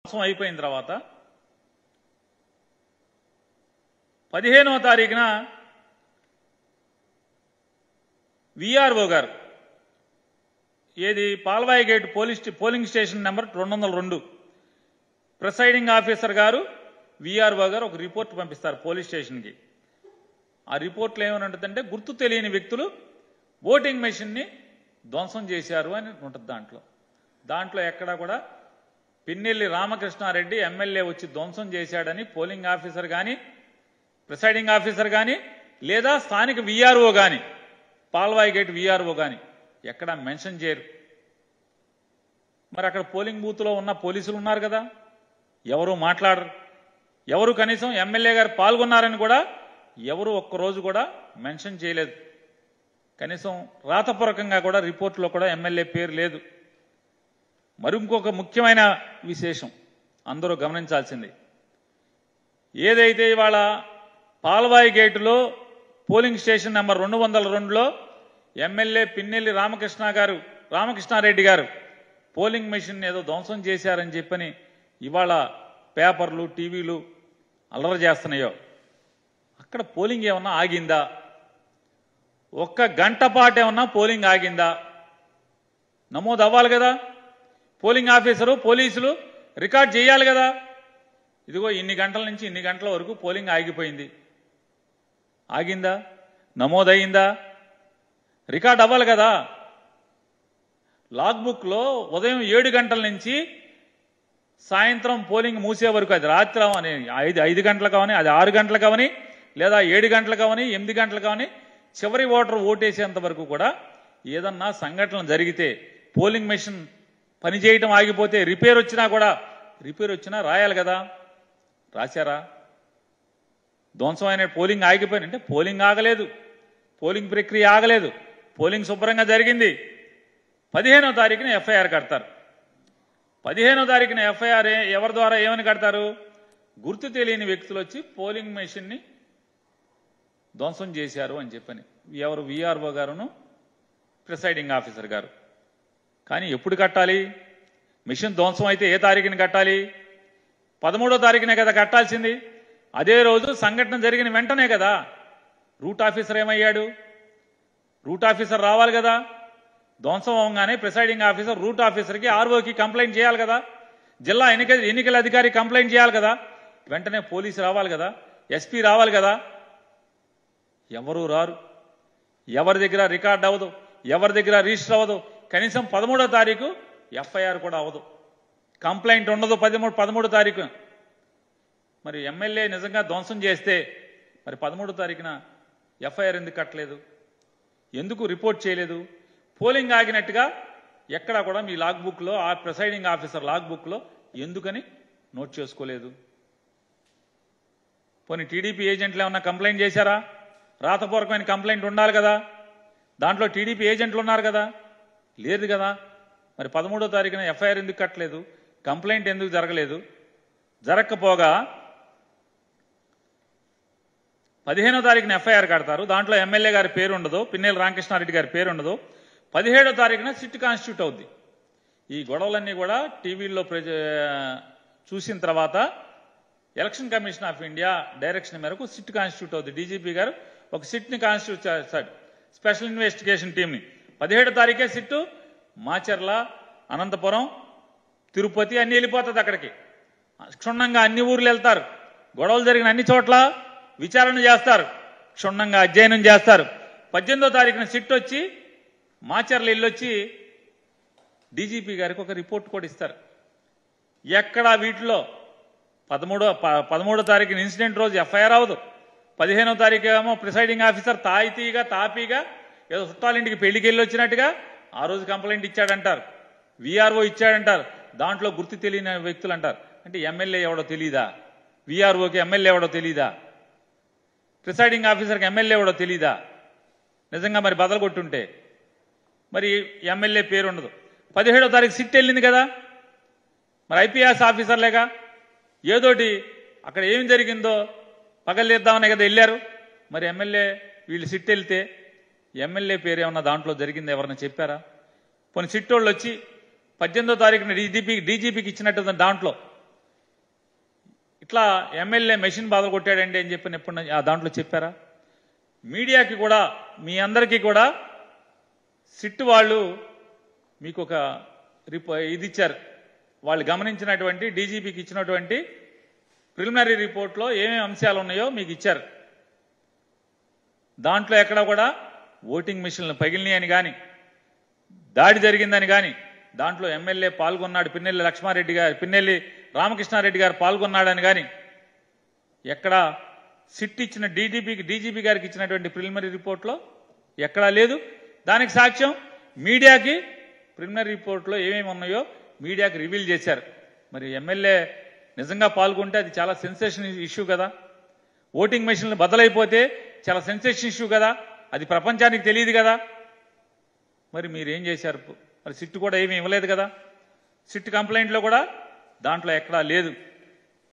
మాసం అయిపోయిన తర్వాత 15వ తారీఖున విఆర్ఓ గారు ఏది Palvai gate polling station number 202 presiding officer గారు విఆర్ఓ గారు ఒక రిపోర్ట్ పంపిస్తారు పోలీస్ స్టేషన్కి. ఆ రిపోర్ట్లో ఏమనంటుందంటే గుర్తు తెలియని వ్యక్తులు ఓటింగ్ మెషిన్ని ధ్వంసం చేశారు అని ఉంటుంది. దాంట్లో ఎక్కడా కూడా పిన్నెల్లి రామకృష్ణారెడ్డి ఎమ్మెల్యే వచ్చి ధ్వంసం చేశాడని పోలింగ్ ఆఫీసర్ కానీ ప్రిసైడింగ్ ఆఫీసర్ కానీ లేదా స్థానిక విఆర్ఓ కానీ పాల్వాయి గేట్ విఆర్ఓ కానీ ఎక్కడా మెన్షన్ చేయరు. మరి అక్కడ పోలింగ్ బూత్లో ఉన్న పోలీసులు ఉన్నారు కదా, ఎవరు మాట్లాడరు. ఎవరు కనీసం ఎమ్మెల్యే గారు పాల్గొన్నారని కూడా ఎవరు ఒక్కరోజు కూడా మెన్షన్ చేయలేదు. కనీసం రాతపూర్వకంగా కూడా రిపోర్ట్లో కూడా ఎమ్మెల్యే పేరు లేదు. మరి ఇంకొక ముఖ్యమైన విశేషం అందరూ గమనించాల్సింది, ఏదైతే ఇవాళ పాల్వాయి గేటులో పోలింగ్ స్టేషన్ నెంబర్ 202లో ఎమ్మెల్యే పిన్నెల్లి రామకృష్ణారెడ్డి గారు పోలింగ్ మెషిన్ ఏదో ధ్వంసం చేశారని చెప్పని ఇవాళ పేపర్లు టీవీలు అల్లరి చేస్తున్నాయో, అక్కడ పోలింగ్ ఏమన్నా ఆగిందా? ఒక్క గంట పాటు ఏమన్నా పోలింగ్ ఆగిందా? నమోదు అవ్వాలి కదా, పోలింగ్ ఆఫీసరు పోలీసులు రికార్డ్ చేయాలి కదా. ఇదిగో ఇన్ని గంటల నుంచి ఇన్ని గంటల వరకు పోలింగ్ ఆగిపోయింది. ఆగిందా? నమోదయ్యిందా? రికార్డ్ అవ్వాలి కదా. లాగ్బుక్లో ఉదయం 7 గంటల నుంచి సాయంత్రం పోలింగ్ మూసే వరకు, అది రాత్రి అవని 5 గంటలకు అవని, అది 6 గంటలకు అవని, లేదా 7 గంటలకు అవని, 8 గంటలకు అవని, చివరి ఓటర్ ఓటేసేంత వరకు కూడా ఏదన్నా సంఘటన జరిగితే పోలింగ్ మెషిన్ పనిచేయటం ఆగిపోతే రిపేర్ వచ్చినా రాయాలి కదా. రాశారా? ధ్వంసమైన పోలింగ్ ఆగిపోయినంటే పోలింగ్ ఆగలేదు, పోలింగ్ ప్రక్రియ ఆగలేదు, పోలింగ్ శుభ్రంగా జరిగింది. 15వ తారీఖున ఎఫ్ఐఆర్ కడతారు. 15వ తారీఖున ఎఫ్ఐఆర్ ఎవరి ద్వారా ఏమని కడతారు? గుర్తు తెలియని వ్యక్తులు వచ్చి పోలింగ్ మెషిన్ని ధ్వంసం చేశారు అని చెప్పని. ఎవరు? విఆర్ఓ గారును ప్రిసైడింగ్ ఆఫీసర్ గారు. కానీ ఎప్పుడు కట్టాలి? మిషన్ ధ్వంసం అయితే ఏ తారీఖున కట్టాలి? 13వ తారీఖునే కదా కట్టాల్సింది. అదే రోజు సంఘటన జరిగిన వెంటనే కదా. రూట్ ఆఫీసర్ ఏమయ్యాడు? రూట్ ఆఫీసర్ రావాలి కదా. ధ్వంసం అవగానే ప్రిసైడింగ్ ఆఫీసర్ రూట్ ఆఫీసర్కి ఆర్ఓకి కంప్లైంట్ చేయాలి కదా. జిల్లా ఎన్నికల అధికారి కంప్లైంట్ చేయాలి కదా. వెంటనే పోలీసు రావాలి కదా, ఎస్పీ రావాలి కదా. ఎవరు రారు. ఎవరి దగ్గర రికార్డ్ అవ్వదు, ఎవరి దగ్గర రిజిస్టర్ అవ్వదు. కనీసం 13వ తారీఖు ఎఫ్ఐఆర్ కూడా అవ్వదు, కంప్లైంట్ ఉండదు 13వ తారీఖు. మరి ఎమ్మెల్యే నిజంగా ధ్వంసం చేస్తే మరి 13వ తారీఖున ఎఫ్ఐఆర్ ఎందుకు కట్టలేదు? ఎందుకు రిపోర్ట్ చేయలేదు? పోలింగ్ ఆగినట్టుగా ఎక్కడా కూడా మీ లాగ్బుక్లో, ఆ ప్రిసైడింగ్ ఆఫీసర్ లాగ్బుక్లో ఎందుకని నోట్ చేసుకోలేదు? పోనీ టీడీపీ ఏజెంట్లు ఏమన్నా కంప్లైంట్ చేశారా? రాతపూర్వకమైన కంప్లైంట్ ఉండాలి కదా. దాంట్లో టీడీపీ ఏజెంట్లు ఉన్నారు కదా, లేదు కదా. మరి 13వ తారీఖున ఎఫ్ఐఆర్ ఎందుకు కట్టలేదు? కంప్లైంట్ ఎందుకు జరగలేదు? జరగకపోగా 15వ తారీఖున ఎఫ్ఐఆర్ కడతారు. దాంట్లో ఎమ్మెల్యే గారి పేరు ఉండదు, పిన్నెల్లి రామకృష్ణారెడ్డి గారి పేరు ఉండదు. 17వ తారీఖున సిట్ కాన్స్టిట్యూట్ అవుద్ది. ఈ గొడవలన్నీ కూడా టీవీల్లో చూసిన తర్వాత election commission of India direction మేరకు సిట్ కాన్స్టిట్యూట్ అవుద్ది. డీజీపీ గారు ఒక సిట్ని కాన్స్టిట్యూట్ చేస్తాడు, స్పెషల్ ఇన్వెస్టిగేషన్ టీంని. 17వ తారీఖే సిట్టు మాచర్ల, అనంతపురం, తిరుపతి అన్ని వెళ్ళిపోతుంది. అక్కడికి క్షుణ్ణంగా అన్ని ఊర్లు వెళ్తారు. గొడవలు జరిగిన అన్ని చోట్ల విచారణ చేస్తారు, క్షుణ్ణంగా అధ్యయనం చేస్తారు. 18వ తారీఖున సిట్ వచ్చి మాచర్ల వెళ్ళొచ్చి డీజీపీ గారికి ఒక రిపోర్ట్ కూడా ఇస్తారు. ఎక్కడా వీటిలో 13వ తారీఖున ఇన్సిడెంట్ రోజు ఎఫ్ఐఆర్ అవ్వదు. 15వ తారీఖు ఏమో ప్రిసైడింగ్ ఆఫీసర్ తాపీగా ఏదో చుట్టాలింటికి పెళ్లికి వెళ్ళి వచ్చినట్టుగా ఆ రోజు కంప్లైంట్ ఇచ్చాడంటారు, విఆర్ఓ ఇచ్చాడంటారు. దాంట్లో గుర్తు తెలియని వ్యక్తులు అంటారు. అంటే ఎమ్మెల్యే ఎవడో తెలీదా? విఆర్ఓకి ఎమ్మెల్యే ఎవడో తెలీదా? ప్రిసైడింగ్ ఆఫీసర్కి ఎమ్మెల్యే ఎవడో తెలీదా? నిజంగా మరి బదలు కొట్టుంటే మరి ఎమ్మెల్యే పేరు ఉండదు. 17వ తారీఖు సిట్ వెళ్ళింది కదా, మరి ఐపీఎస్ ఆఫీసర్లేగా ఏదోటి అక్కడ ఏం జరిగిందో పగలేద్దామనే కదా వెళ్ళారు. మరి ఎమ్మెల్యే వీళ్ళు సిట్ వెళ్తే ఎమ్మెల్యే పేరు ఏమన్నా దాంట్లో జరిగింది ఎవరన్నా చెప్పారా? కొన్ని సిట్టోళ్ళు వచ్చి 18వ తారీఖున డీజీపీకి ఇచ్చినట్టు దాంట్లో ఇట్లా ఎమ్మెల్యే మెషిన్ బాధలు కొట్టాడండి అని చెప్పిన ఎప్పుడు దాంట్లో చెప్పారా? మీడియాకి కూడా మీ అందరికీ కూడా సిట్ వాళ్ళు మీకు ఒక ఇది ఇచ్చారు. వాళ్ళు గమనించినటువంటి డీజీపీకి ఇచ్చినటువంటి ప్రిలిమినరీ రిపోర్ట్లో ఏమేమి అంశాలు ఉన్నాయో మీకు ఇచ్చారు. దాంట్లో ఎక్కడ కూడా ఓటింగ్ మిషన్లు పగిలినాయని కానీ, దాడి జరిగిందని కానీ, దాంట్లో ఎమ్మెల్యే పాల్గొన్నాడు, పిన్నెల్లి రామకృష్ణారెడ్డి గారు పాల్గొన్నాడని కానీ ఎక్కడ సిట్ ఇచ్చిన డీజీపీ గారికి ఇచ్చినటువంటి ప్రిలిమినరీ రిపోర్ట్లో ఎక్కడా లేదు. దానికి సాక్ష్యం మీడియాకి ప్రిలిమినరీ రిపోర్ట్లో ఏమేమి ఉన్నాయో మీడియాకి రివీల్ చేశారు. మరి ఎమ్మెల్యే నిజంగా పాల్గొంటే అది చాలా సెన్సేషన్ ఇష్యూ కదా. ఓటింగ్ మెషిన్లు బదలైపోతే చాలా సెన్సేషన్ ఇష్యూ కదా. అది ప్రపంచానికి తెలియదు కదా. మరి మీరేం చేశారు? మరి సిట్ కూడా ఏమీ ఇవ్వలేదు కదా. సిట్ కంప్లైంట్లో కూడా దాంట్లో ఎక్కడా లేదు.